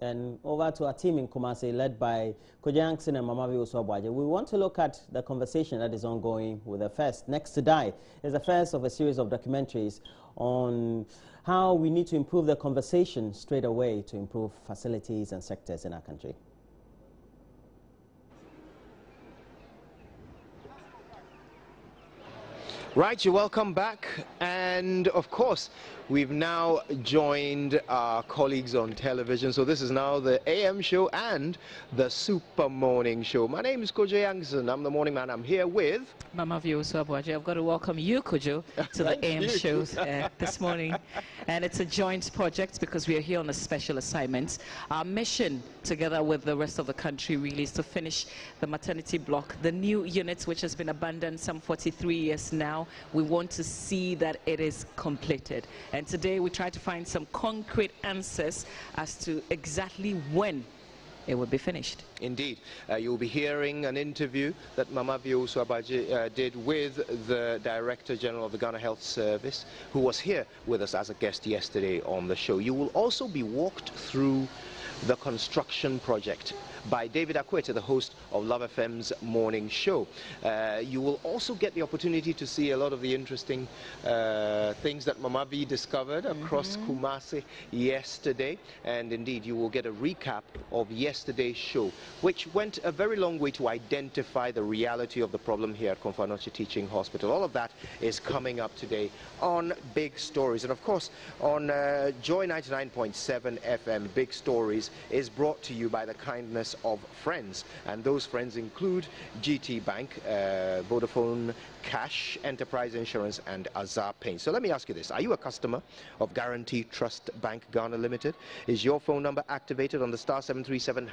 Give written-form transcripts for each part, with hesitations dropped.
And over to our team in Kumasi, led by Kojankson and Mama Oswabwaje. We want to look at the conversation that is ongoing with the first. Next to Die is the first of a series of documentaries on how we need to improve the conversation straight away to improve facilities and sectors in our country. Right, you're welcome back, and of course we've now joined our colleagues on television, so this is now the AM show and the Super Morning Show. My name is Kojo Youngson. I'm the morning man. I'm here with Mama Oswabwaje. I've got to welcome you, Kojo, to the AM show this morning, and it's a joint project because we are here on a special assignment. Our mission, together with the rest of the country, really is to finish the maternity block, the new unit which has been abandoned some 43 years now. We want to see that it is completed. And today we try to find some concrete answers as to exactly when it will be finished. Indeed. You'll be hearing an interview that Mama Oswabwaje did with the Director General of the Ghana Health Service, who was here with us as a guest yesterday on the show. You will also be walked through the construction project by David Akwete, the host of Love FM's morning show. You will also get the opportunity to see a lot of the interesting things that Mama V discovered across Kumasi yesterday, and indeed you will get a recap of yesterday's show, which went a very long way to identify the reality of the problem here at Komfo Teaching Hospital. All of that is coming up today on Big Stories, and of course on Joy 99.7 FM. Big Stories is brought to you by the kindness of friends, and those friends include GT Bank, Vodafone Cash, Enterprise Insurance, and Azar Paint. So let me ask you this: are you a customer of Guarantee Trust Bank Ghana Limited? Is your phone number activated on the *737#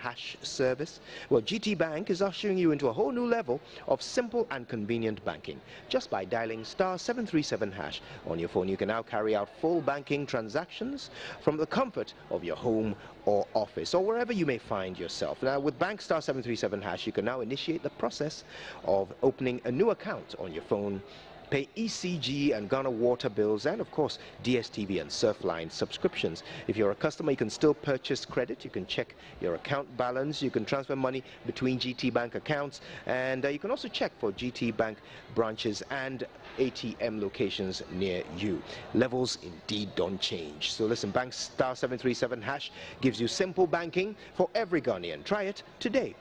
service? Well, GT Bank is ushering you into a whole new level of simple and convenient banking. Just by dialing *737# on your phone, you can now carry out full banking transactions from the comfort of your home or office, or wherever you may find yourself. Now, with Bank *737#, you can now initiate the process of opening a new account on your phone, pay ECG and Ghana water bills, and of course DSTV and Surfline subscriptions. If you're a customer, you can still purchase credit, you can check your account balance, you can transfer money between GT Bank accounts, and you can also check for GT Bank branches and ATM locations near you. Levels indeed don't change. So listen, Bank *737# gives you simple banking for every Ghanaian. Try it today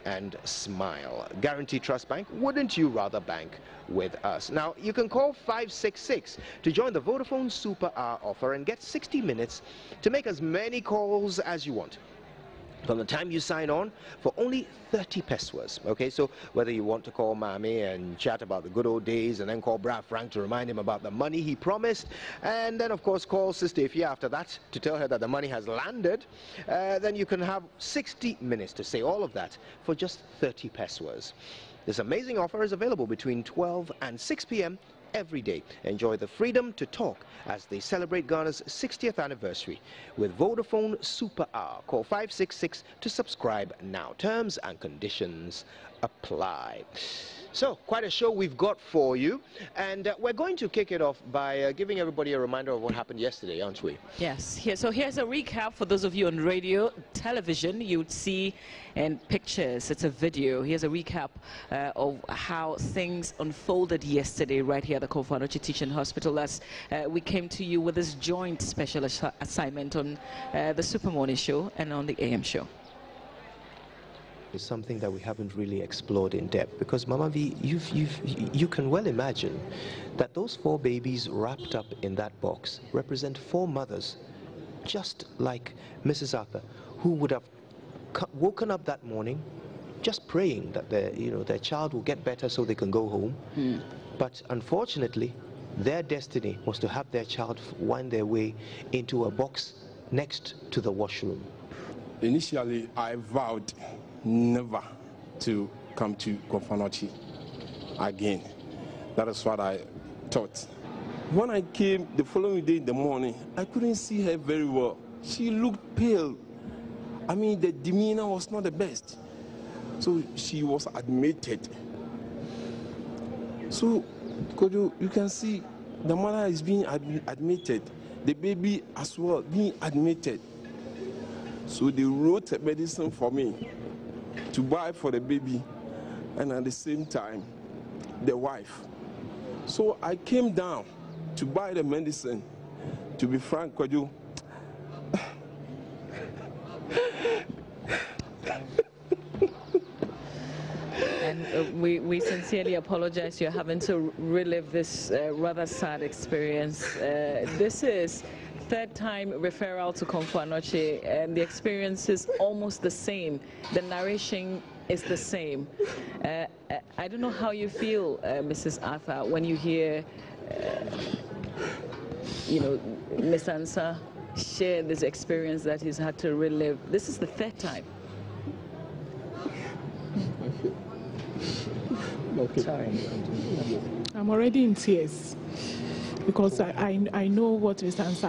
and smile. Guarantee Trust Bank, wouldn't you rather bank with us? Now, you can call 566 to join the Vodafone Super Hour offer and get 60 minutes to make as many calls as you want from the time you sign on for only 30 pesos. Okay, so whether you want to call Mami and chat about the good old days, and then call Brad Frank to remind him about the money he promised, and then of course call Sister Ify after that to tell her that the money has landed, then you can have 60 minutes to say all of that for just 30 pesos. This amazing offer is available between 12 and 6 p.m. every day. Enjoy the freedom to talk as they celebrate Ghana's 60th anniversary with Vodafone Super Hour. Call 566 to subscribe now. Terms and conditions apply. So, quite a show we've got for you, and we're going to kick it off by giving everybody a reminder of what happened yesterday, aren't we? Yes. So here's a recap for those of you on radio, television. You'd see in pictures, it's a video. Here's a recap of how things unfolded yesterday right here at the Komfo Teaching Hospital as we came to you with this joint special assignment on the Super Morning Show and on the AM show. Is something that we haven't really explored in depth, because Mama V, you can well imagine that those 4 babies wrapped up in that box represent 4 mothers, just like Mrs. Arthur, who would have woken up that morning just praying that their child will get better so they can go home. But unfortunately, their destiny was to have their child wind their way into a box next to the washroom. Initially, I vowed never to come to Komfo again. That is what I thought. When I came the following day in the morning, I couldn't see her very well. She looked pale. I mean, the demeanor was not the best. So she was admitted. So, Kojo, you can see the mother is being admitted, the baby as well being admitted. So they wrote a medicine for me to buy for the baby, and at the same time, the wife. So I came down to buy the medicine. To be frank with you, and we sincerely apologize you're having to relive this rather sad experience. This is third time referral to Komfo-Anokye, and the experience is almost the same. The narration is the same. I don't know how you feel, Mrs. Arthur, when you hear, Ms. Ansah share this experience that he's had to relive. This is the third time. okay. Sorry. I'm already in tears because I know what is Ansah.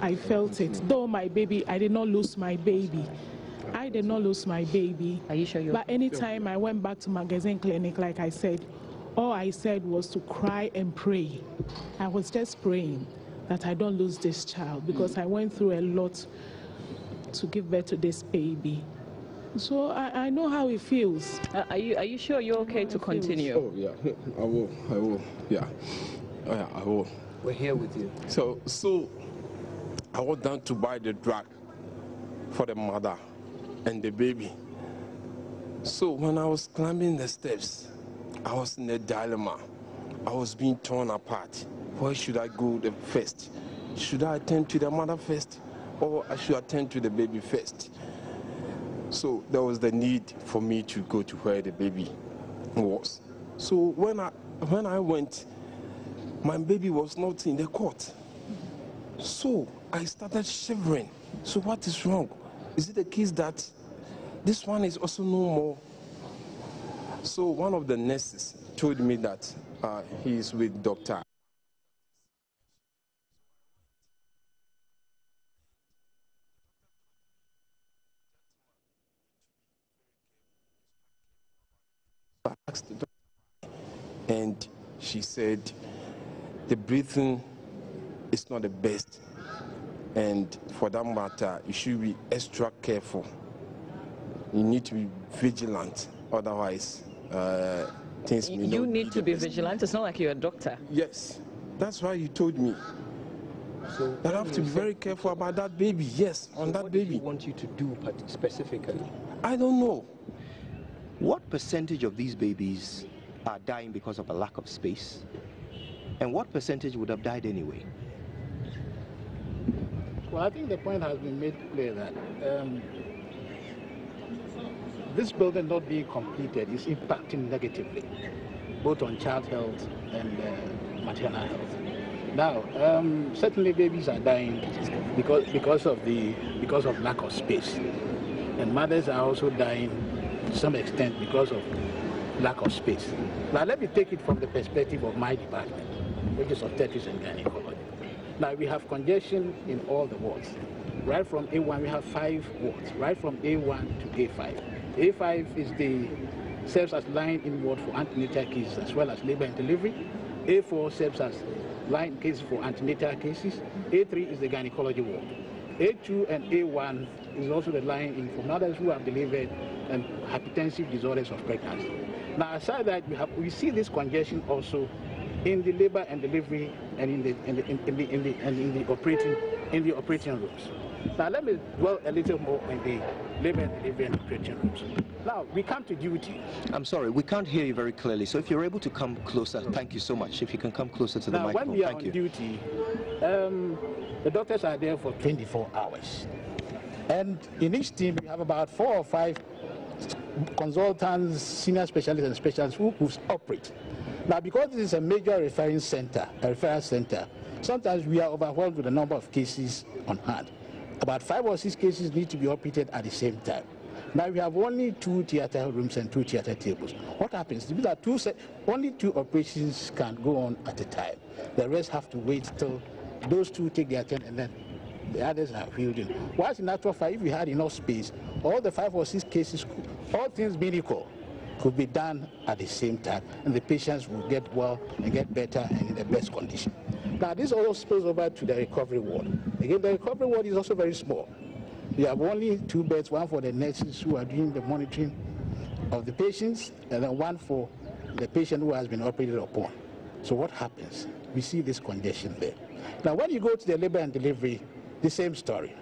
I felt it. Though my baby, I did not lose my baby. I did not lose my baby. Are you sure you're... But anytime I went back to magazine clinic, like I said, all I said was to cry and pray. I was just praying that I don't lose this child because I went through a lot to give birth to this baby. So I know how it feels. Are you sure you're okay to continue? Oh yeah, I will. Yeah, I will. We're here with you. So I went down to buy the drug for the mother and the baby. So when I was climbing the steps, I was in a dilemma. I was being torn apart. Where should I go first? Should I attend to the mother first, or I should attend to the baby first? So there was the need for me to go to where the baby was. So when I went, my baby was not in the cot. So I started shivering. So what is wrong? Is it the case that this one is also no more? So one of the nurses told me that he is with Dr. I asked the doctor, and she said the breathing is not the best, and for that matter, you should be extra careful. You need to be vigilant, otherwise things may not. You need to be vigilant. It's not like you're a doctor. Yes, that's why you told me. So that I have to be very careful about that baby. Yes, on that baby. What do you want you to do specifically? I don't know. What percentage of these babies are dying because of a lack of space? And what percentage would have died anyway? Well, I think the point has been made clear that this building not being completed is impacting negatively, both on child health and maternal health. Now, certainly babies are dying because of lack of space, and mothers are also dying to some extent because of lack of space. Now, let me take it from the perspective of my department, which is obstetrics and gynecology. Now, we have congestion in all the wards. Right from A1, we have 5 wards, right from A1 to A5. A5 serves as line-in ward for antenatal cases as well as labor and delivery. A4 serves as line cases for antenatal cases. A3 is the gynecology ward. A2 and A1 is also the line-in for mothers who have delivered and hypertensive disorders of pregnancy. Now, aside that, we see this congestion also in the labor and delivery and in the operating rooms. Now, let me dwell a little more on the labor and delivery and operating rooms. Now, we come to duty. I'm sorry, we can't hear you very clearly, so if you're able to come closer, thank you so much. If you can come closer to the microphone, when we are on duty, the doctors are there for 24 hours. And in each team, we have about 4 or 5 consultants, senior specialists and specialists who operate. Now, because this is a major referral center, sometimes we are overwhelmed with the number of cases on hand. About 5 or 6 cases need to be operated at the same time. Now, we have only 2 theater rooms and 2 theater tables. What happens? These are only 2 operations can go on at a time. The rest have to wait till those 2 take their turn, and then the others are filled in. Whilst in actual fact, if we had enough space, all the 5 or 6 cases, all things being equal, could be done at the same time, and the patients will get well and get better and in the best condition. Now, this also spills over to the recovery ward. Again, the recovery ward is also very small. You have only 2 beds, one for the nurses who are doing the monitoring of the patients, and then one for the patient who has been operated upon. So what happens? We see this congestion there. Now, when you go to the labor and delivery, the same story.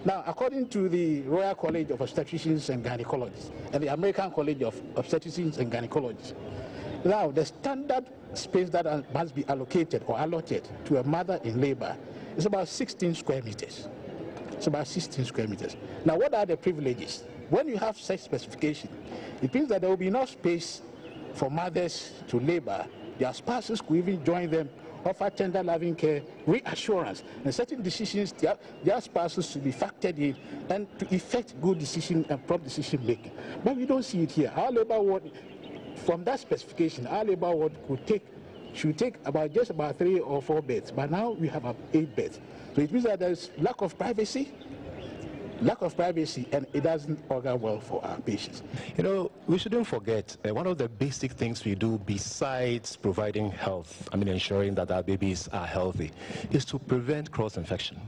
Now, according to the Royal College of Obstetricians and Gynecologists and the American College of Obstetricians and Gynecologists, now the standard space that must be allocated or allotted to a mother in labor is about 16 square meters. It's about 16 square meters. Now, what are the privileges? When you have such specification, it means that there will be enough space for mothers to labor. Their spouses could even join them, offer tender loving care, reassurance, and certain decisions their spouses should be factored in and to effect good decision and prompt decision making. But we don't see it here. Our labor ward, from that specification, our labor ward should take just about 3 or 4 beds, but now we have 8 beds. So it means that there's lack of privacy, and it doesn't augur well for our patients. You know, we shouldn't forget one of the basic things we do besides providing health, ensuring that our babies are healthy, is to prevent cross-infection.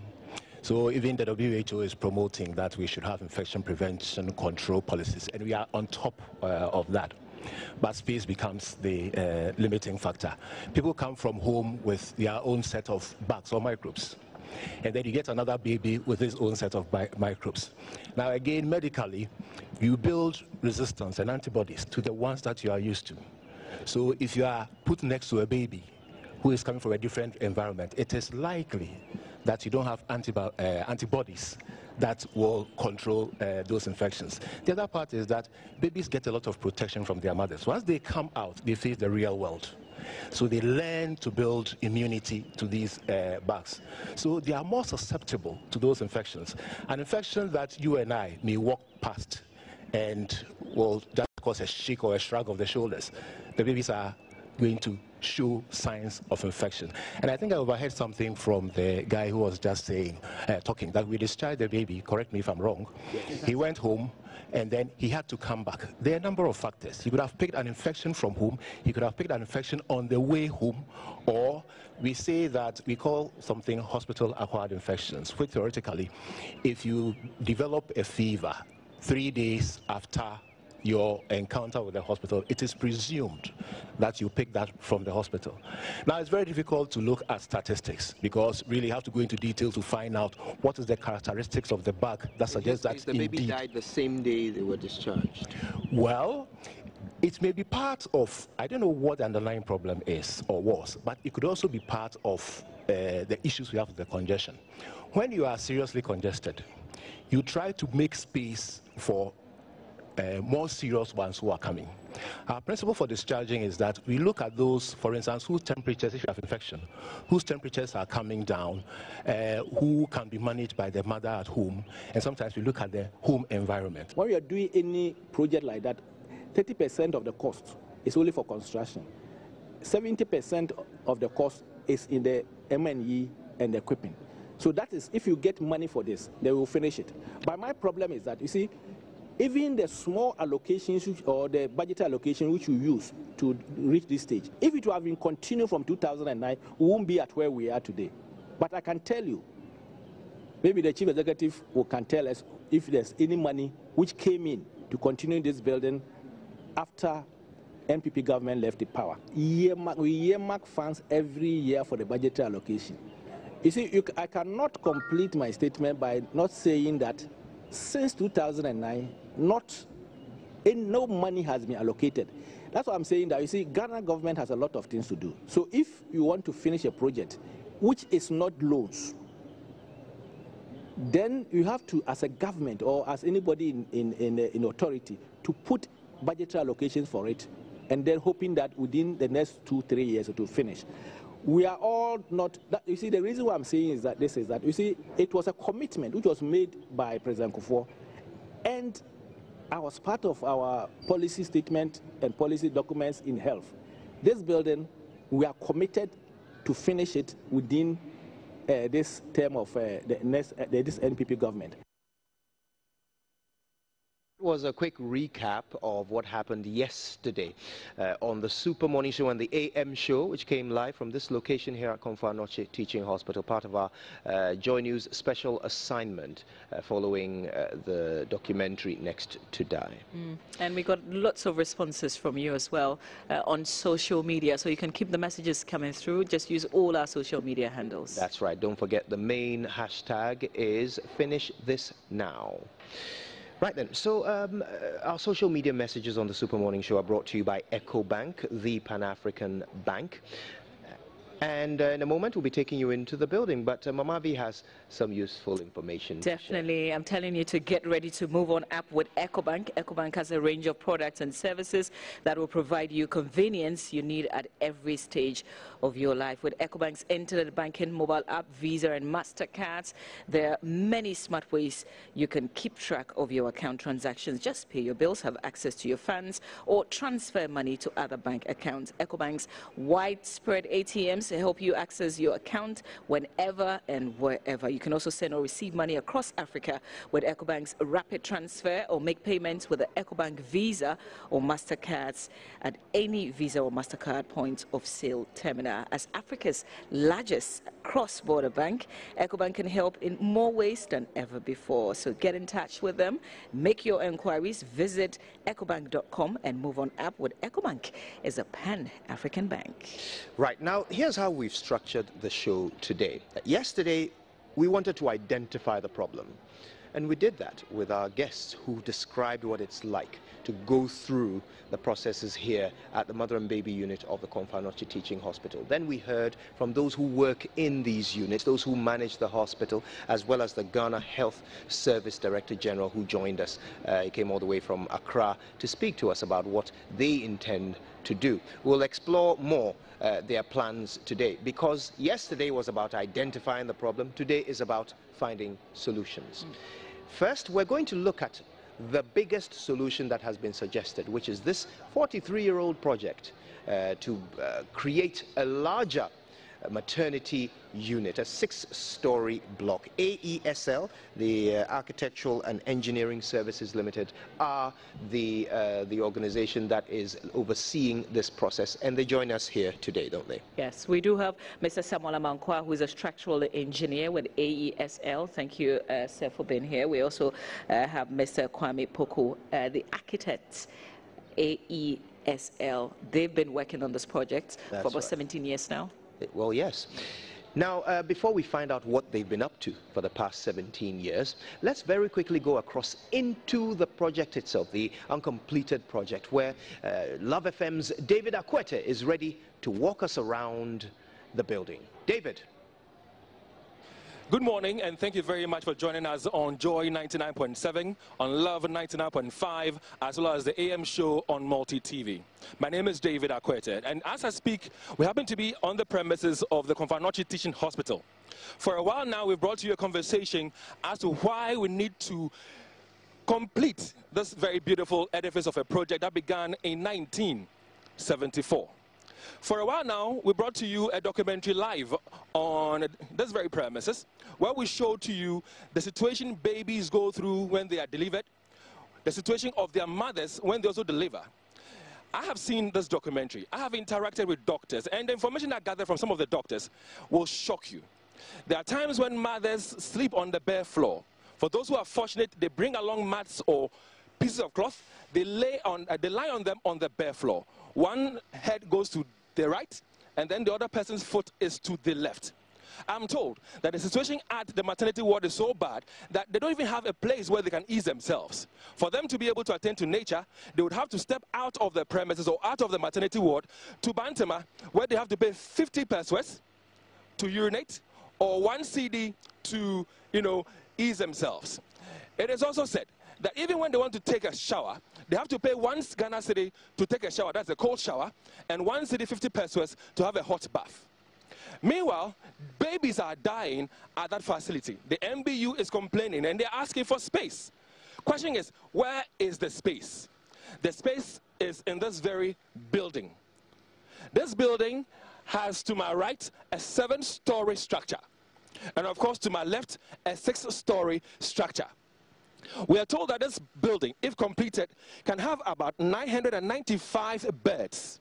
So even the WHO is promoting that we should have infection prevention control policies, and we are on top of that. But space becomes the limiting factor. People come from home with their own set of bugs or microbes, and then you get another baby with his own set of microbes. Now again, medically, you build resistance and antibodies to the ones that you are used to. So if you are put next to a baby who is coming from a different environment, it is likely that you don't have antibodies that will control those infections. The other part is that babies get a lot of protection from their mothers. Once they come out, they face the real world. So they learn to build immunity to these bugs. So they are more susceptible to those infections. An infection that you and I may walk past and will just cause a shake or a shrug of the shoulders, the babies are going to show signs of infection. And I think I overheard something from the guy who was just saying, talking, that we discharged the baby, correct me if I'm wrong. Yes. He went home and then he had to come back. There are a number of factors. He could have picked an infection from home, he could have picked an infection on the way home, or we say that we call something hospital-acquired infections, which theoretically, if you develop a fever 3 days after your encounter with the hospital, it is presumed that you pick that from the hospital. Now, it's very difficult to look at statistics because really you have to go into detail to find out what is the characteristics of the bug that suggests that the baby died the same day they were discharged. Well, it may be part of, I don't know what the underlying problem is or was, but it could also be part of the issues we have with the congestion. When you are seriously congested, you try to make space for more serious ones who are coming. Our principle for discharging is that we look at those, for instance, whose temperatures, if you have infection, whose temperatures are coming down, who can be managed by the mother at home, and sometimes we look at the home environment. When we are doing any project like that, 30% of the cost is only for construction. 70% of the cost is in the M&E and the equipment. So that is, if you get money for this, they will finish it. But my problem is that, you see, even the small allocations or the budget allocation which we use to reach this stage, if it would have been continued from 2009, we won't be at where we are today. But I can tell you, maybe the chief executive can tell us if there's any money which came in to continue this building after NPP government left the power. We earmark funds every year for the budget allocation. You see, I cannot complete my statement by not saying that since 2009, no money has been allocated. That's what I'm saying, that you see, Ghana government has a lot of things to do. So if you want to finish a project which is not loans, then you have to, as a government or as anybody in authority, to put budgetary allocations for it, and then hoping that within the next 2-3 years it will finish. We are all not, you see, the reason why I'm saying is that you see, it was a commitment which was made by President Kufuor, and I was part of our policy statement and policy documents in health. This building, we are committed to finish it within this term of this NPP government. Was a quick recap of what happened yesterday on the Super Morning Show and the AM show, which came live from this location here at Konfanoche Teaching Hospital, part of our Joy News special assignment following the documentary Next to Die. And we got lots of responses from you as well on social media, so you can keep the messages coming through. Just use all our social media handles. That's right. Don't forget the main hashtag is Finish This Now. Right then, so our social media messages on the Super Morning Show are brought to you by EcoBank, the Pan-African bank. And in a moment, we'll be taking you into the building, but Mama V has some useful information. Definitely. I'm telling you to get ready to move on up with EcoBank. EcoBank has a range of products and services that will provide you convenience you need at every stage of your life. With EcoBank's internet banking, mobile app, Visa and MasterCards, there are many smart ways you can keep track of your account transactions. Just pay your bills, have access to your funds, or transfer money to other bank accounts. EcoBank's widespread ATMs help you access your account whenever and wherever. You can also send or receive money across Africa with EcoBank's rapid transfer, or make payments with the EcoBank Visa or MasterCards at any Visa or MasterCard point of sale terminal. As Africa's largest cross-border bank, EcoBank can help in more ways than ever before. So get in touch with them, make your inquiries, visit ecobank.com and move on up with EcoBank is a Pan-African bank. Right, now here's how we've structured the show today. Yesterday, we wanted to identify the problem. And we did that with our guests who described what it's like to go through the processes here at the Mother and Baby Unit of the Konfanoche Teaching Hospital. Then we heard from those who work in these units, those who manage the hospital, as well as the Ghana Health Service Director General who joined us. He came all the way from Accra to speak to us about what they intend to do. We'll explore more their plans today, because yesterday was about identifying the problem. Today is about finding solutions. First, we're going to look at the biggest solution that has been suggested, which is this 43-year-old project to create a larger maternity unit, a 6-story block. AESL, the Architectural and Engineering Services Limited, are the organization that is overseeing this process, and they join us here today, don't they? Yes, we do have Mr. Samuel Amankwa, who is a structural engineer with AESL. Thank you, sir, for being here. We also have Mr. Kwame Poku, the architect, AESL. They've been working on this project for about 17 years now. Well, yes. Now, before we find out what they've been up to for the past 17 years, let's very quickly go across into the project itself, the uncompleted project, where Love FM's David Akwete is ready to walk us around the building. David. Good morning, and thank you very much for joining us on Joy 99.7, on Love 99.5, as well as the AM show on Multi TV. My name is David Akwete, and as I speak, we happen to be on the premises of the Konfanoche Teaching Hospital. For a while now, we've brought to you a conversation as to why we need to complete this very beautiful edifice of a project that began in 1974. For a while now, we brought to you a documentary live on this very premises, where we showed to you the situation babies go through when they are delivered, the situation of their mothers when they also deliver. I have seen this documentary. I have interacted with doctors, and the information I gathered from some of the doctors will shock you. There are times when mothers sleep on the bare floor. For those who are fortunate, they bring along mats or pieces of cloth. They lie on them on the bare floor. One head goes to the right, and then the other person's foot is to the left. I'm told that the situation at the maternity ward is so bad that they don't even have a place where they can ease themselves. For them to be able to attend to nature, they would have to step out of the premises or out of the maternity ward to Bantama, where they have to pay 50 pesos to urinate, or 1 CD to, ease themselves. It is also said that even when they want to take a shower, they have to pay 1 Ghana cedi to take a shower, that's a cold shower, and 1 cedi 50 pesos to have a hot bath. Meanwhile, babies are dying at that facility. The MBU is complaining and they're asking for space. Question is, where is the space? The space is in this very building. This building has, to my right, a 7-story structure. And of course, to my left, a 6-story structure. We are told that this building, if completed, can have about 995 beds.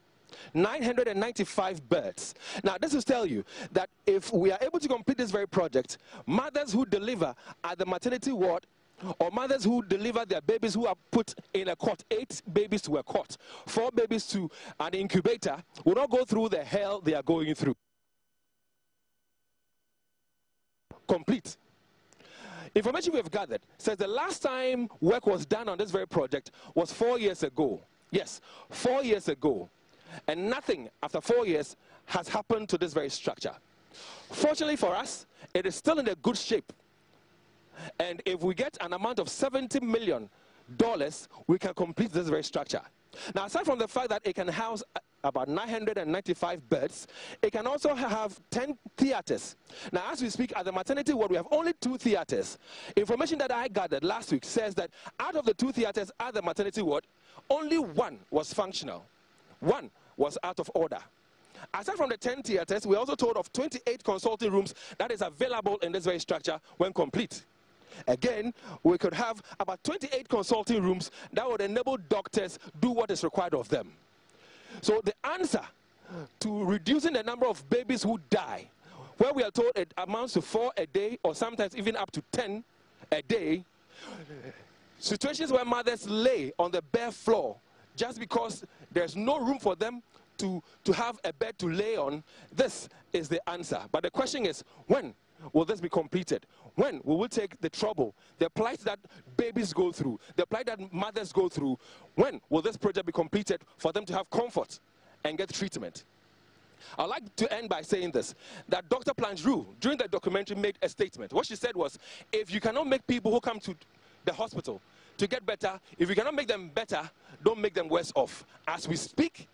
995 beds. Now, this will tell you that if we are able to complete this very project, mothers who deliver at the maternity ward or mothers who deliver their babies who are put in a cot, 8 babies to a cot, 4 babies to an incubator, will not go through the hell they are going through. Complete. Information we have gathered says the last time work was done on this very project was 4 years ago. Yes, 4 years ago. And nothing after 4 years has happened to this very structure. Fortunately for us, it is still in a good shape. And if we get an amount of $70 million, we can complete this very structure. Now, aside from the fact that it can house about 995 beds, it can also have 10 theaters. Now, as we speak at the maternity ward, we have only 2 theaters. Information that I gathered last week says that out of the 2 theaters at the maternity ward, only 1 was functional. 1 was out of order. Aside from the 10 theaters, we're also told of 28 consulting rooms that is available in this very structure when complete. Again, we could have about 28 consulting rooms that would enable doctors do what is required of them. So the answer to reducing the number of babies who die, where we are told it amounts to 4 a day or sometimes even up to 10 a day, situations where mothers lay on the bare floor just because there's no room for them to have a bed to lay on, this is the answer. But the question is, when will this be completed? When will we take the trouble, the plight that babies go through, the plight that mothers go through, when will this project be completed for them to have comfort and get treatment? I'd like to end by saying this, that Dr. Plangeru, during the documentary, made a statement. What she said was, if you cannot make people who come to the hospital to get better, if you cannot make them better, don't make them worse off. As we speak,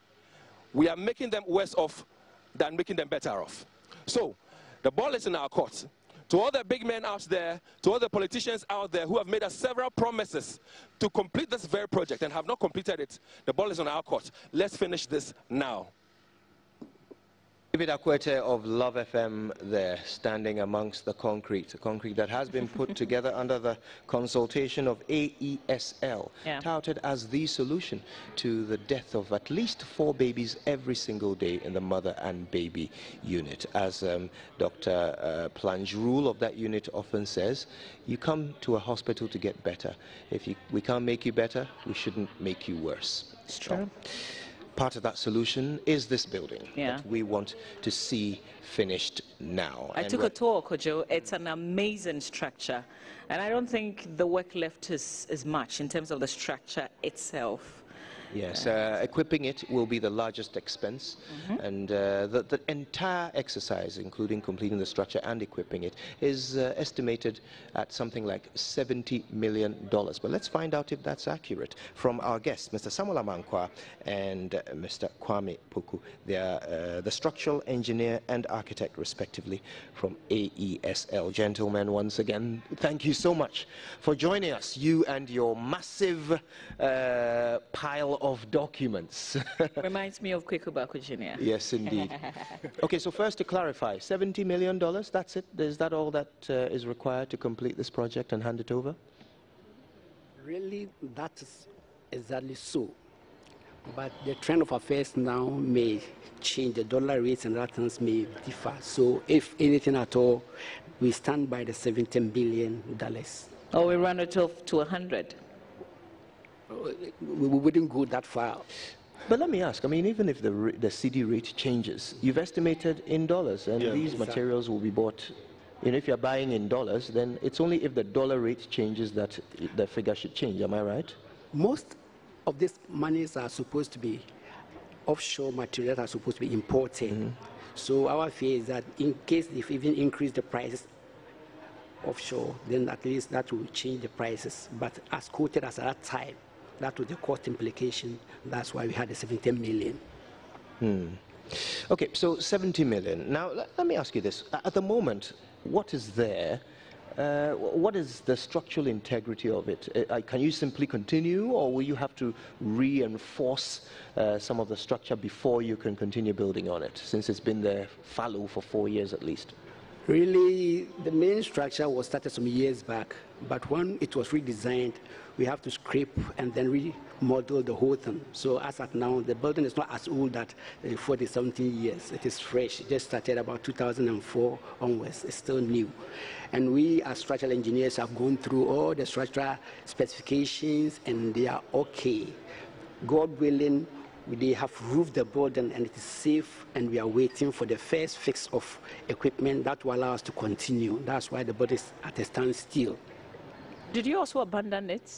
we are making them worse off than making them better off. So, the ball is in our court. To all the big men out there, to all the politicians out there who have made us several promises to complete this very project and have not completed it, the ball is on our court. Let's finish this now. David Akwete of Love FM there, standing amongst the concrete that has been put together under the consultation of AESL, touted as the solution to the death of at least 4 babies every single day in the mother and baby unit. As Dr. Plangeru of that unit often says, you come to a hospital to get better. If we can't make you better, we shouldn't make you worse. It's true. Part of that solution is this building that we want to see finished now. I took a tour, Kojo. It's an amazing structure. And I don't think the work left is much in terms of the structure itself. Yes, equipping it will be the largest expense, and the entire exercise, including completing the structure and equipping it, is estimated at something like $70 million. But let's find out if that's accurate from our guests, Mr. Samuel Amankwa and Mr. Kwame Poku. They are the structural engineer and architect, respectively, from AESL. Gentlemen, once again, thank you so much for joining us, you and your massive pile of documents. Reminds me of Kweku Baku Jr. Yes, indeed. Okay, so first to clarify, $70 million, that's it? Is that all that is required to complete this project and hand it over? Really, that is exactly so. But the trend of affairs now may change. The dollar rates and other things may differ. So if anything at all, we stand by the $70 billion. Or we run it off to 100. We wouldn't go that far. But let me ask, I mean, even if the CD rate changes, you've estimated in dollars, and these materials will be bought, you know, if you're buying in dollars, then it's only if the dollar rate changes that the figure should change, am I right? Most of these monies are supposed to be offshore materials, are supposed to be imported. So our fear is that in case they even increase the prices offshore, then at least that will change the prices. But as quoted as at that time, that was the cost implication. That's why we had the 70 million. Okay, so 70 million. Now, let me ask you this. At the moment, what is there? What is the structural integrity of it? Can you simply continue, or will you have to reinforce some of the structure before you can continue building on it, since it's been there fallow for 4 years at least? Really, the main structure was started some years back, but when it was redesigned, we have to scrape and then remodel the whole thing. So as at now, the building is not as old that 40-something years. It is fresh. It just started about 2004 onwards. It's still new. And we as structural engineers have gone through all the structural specifications and they are okay. God willing, they have roofed the building and it is safe, and we are waiting for the first fix of equipment that will allow us to continue. That's why the building is at a standstill. Did you also abandon it?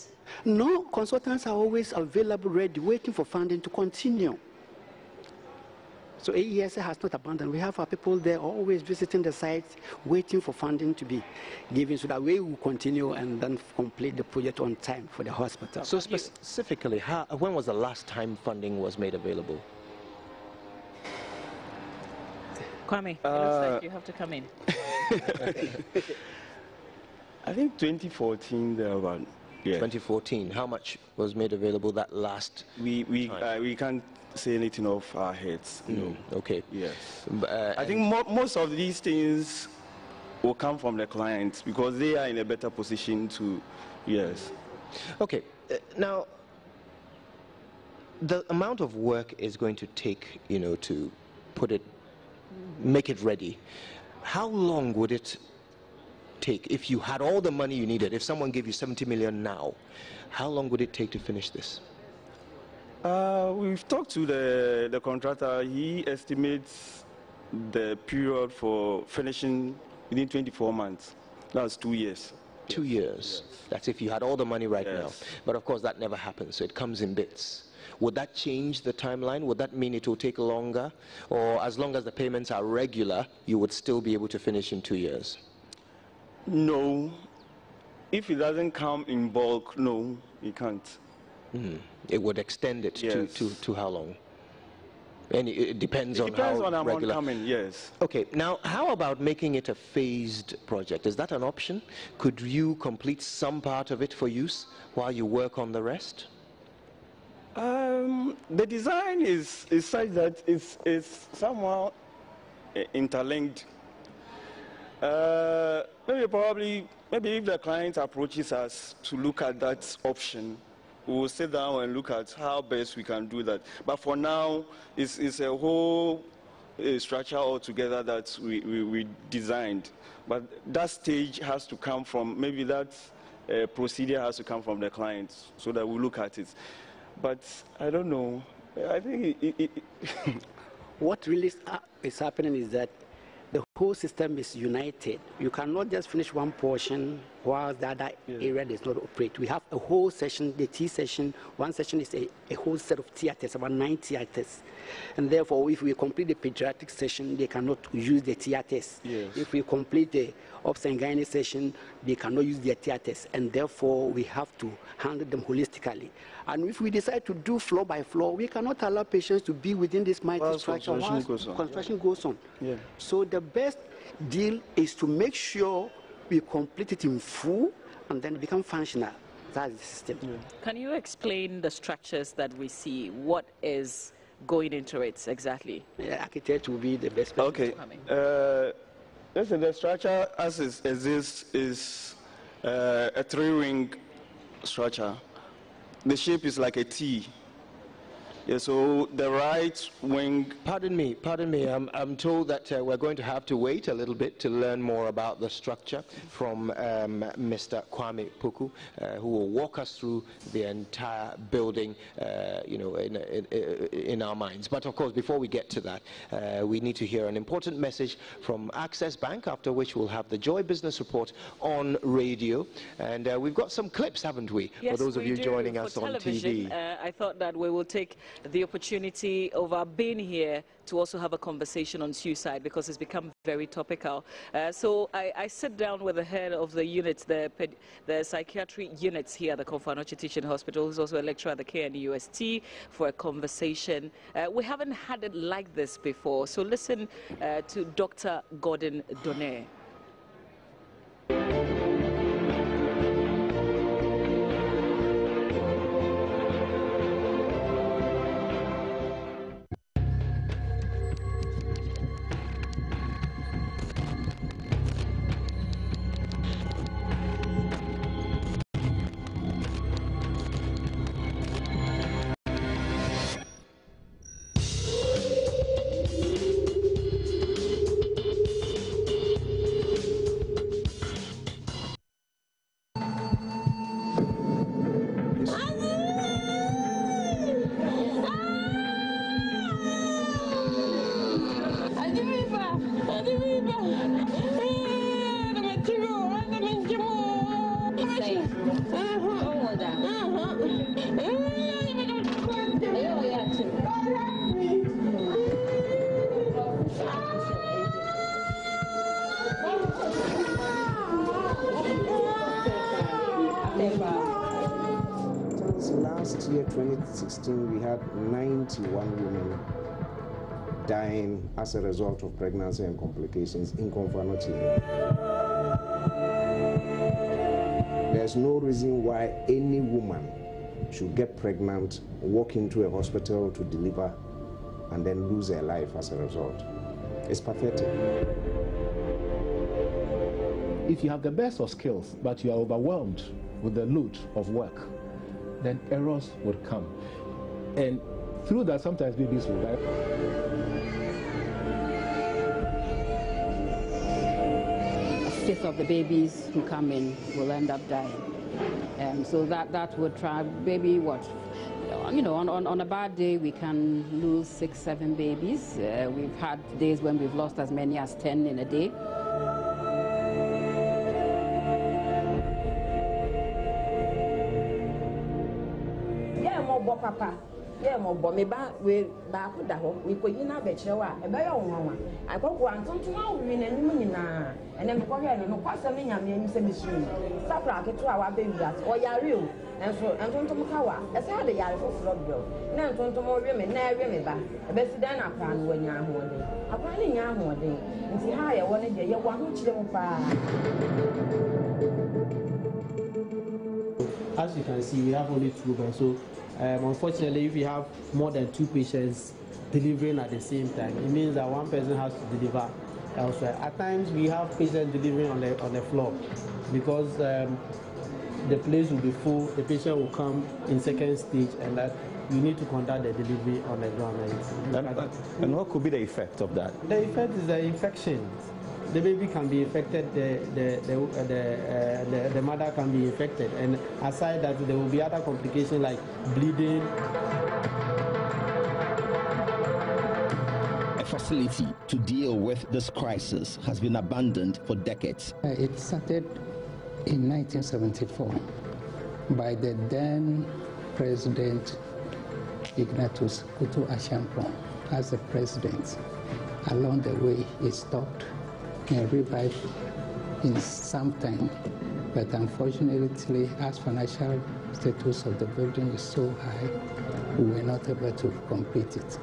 No, consultants are always available, ready, waiting for funding to continue. So AESA has not abandoned. We have our people there always visiting the sites, waiting for funding to be given, so that we will continue and then complete the project on time for the hospital. So specifically, when was the last time funding was made available? Kwame, it looks like you have to come in. I think 2014 there about. Yeah. 2014. How much was made available that last We can't say anything off our heads. No. Okay. Yes. I think most of these things will come from the clients because they are in a better position to, yes. Okay. Now, the amount of work is going to take, to make it ready. How long would it take if you had all the money you needed? If someone gave you 70 million now, how long would it take to finish this? We've talked to the contractor. He estimates the period for finishing within 24 months. That's 2 years. 2 years. Yes. That's if you had all the money right now. But of course that never happens, so it comes in bits. Would that change the timeline? Would that mean it will take longer? Or as long as the payments are regular, you would still be able to finish in 2 years? No. If it doesn't come in bulk, no, you can't. It would extend it to how long? And it depends on how regular. Amount coming, yes. Okay, now how about making it a phased project? Is that an option? Could you complete some part of it for use while you work on the rest? The design is such that it's somehow interlinked. Maybe if the client approaches us to look at that option, we will sit down and look at how best we can do that. But for now, it's a whole structure altogether that we designed. But that stage has to come from, maybe that procedure has to come from the client so that we look at it. But I don't know. I think what really is happening is that the whole system is united. You cannot just finish one portion while the other area does not operate. We have a whole session, the T session. One session is a whole set of theaters, about 9 theaters. And therefore, if we complete the pediatric session, they cannot use the theaters. Yes. If we complete the obs and gynae session, they cannot use their theaters. And therefore, we have to handle them holistically. And if we decide to do floor by floor, we cannot allow patients to be within this mighty structure while construction goes on. Yeah. So the best deal is to make sure we complete it in full and then become functional. That's the system. Yeah. Can you explain the structures that we see? What is going into it exactly? The architect will be the best person to come in. Listen, the structure as it exists is a 3-ring structure. The shape is like a T. Yeah, so the right wing... Pardon me, I'm told that we're going to have to wait a little bit to learn more about the structure from Mr. Kwame Poku, who will walk us through the entire building, in our minds. But of course, before we get to that, we need to hear an important message from Access Bank, after which we'll have the Joy Business Report on radio. And we've got some clips, haven't we? Yes, for those of you joining us on TV. I thought that we will take the opportunity of our being here to also have a conversation on suicide, because it's become very topical. So I sit down with the head of the units, the psychiatry units here at the Komfo Teaching Hospital, who's also a lecturer at the KNUST, for a conversation. We haven't had it like this before. So listen to Dr. Gordon Donner. Last year, 2016, we had 91 women dying as a result of pregnancy and complications in Konfanoti. There's no reason why any woman should get pregnant, walk into a hospital to deliver, and then lose her life as a result. It's pathetic. If you have the best of skills, but you are overwhelmed with the load of work, then errors would come. And through that, sometimes babies will die. A fifth of the babies who come in will end up dying. So that would try, maybe what? You know, on a bad day, we can lose 6, 7 babies. We've had days when we've lost as many as 10 in a day. Papa, yeah, my bomb back with back with the home. We could in a betcha, a better one. I got one to win and minna, and then go ahead and no pass a million and semi-stream. Stop like to our baby that, or ya real, and so and to Mukawa, as I had a yard for flood girl. Now to more women, now remember, a best than a plan when you're holding. A planning young holding, and see how I wanted the young one who children. As you can see, we have only 2 girls, so unfortunately, if we have more than 2 patients delivering at the same time, it means that one person has to deliver elsewhere. At times, we have patients delivering on the floor because the place will be full. The patient will come in second stage, and that you need to conduct the delivery on the ground. And what could be the effect of that? The effect is the infection. The baby can be infected, the mother can be infected, and aside that, there will be other complications like bleeding. A facility to deal with this crisis has been abandoned for decades. It started in 1974 by the then President Ignatius Kutu Ashampong as the president. Along the way, it stopped and revived in some time, but unfortunately, as financial status of the building is so high, we were not able to complete it.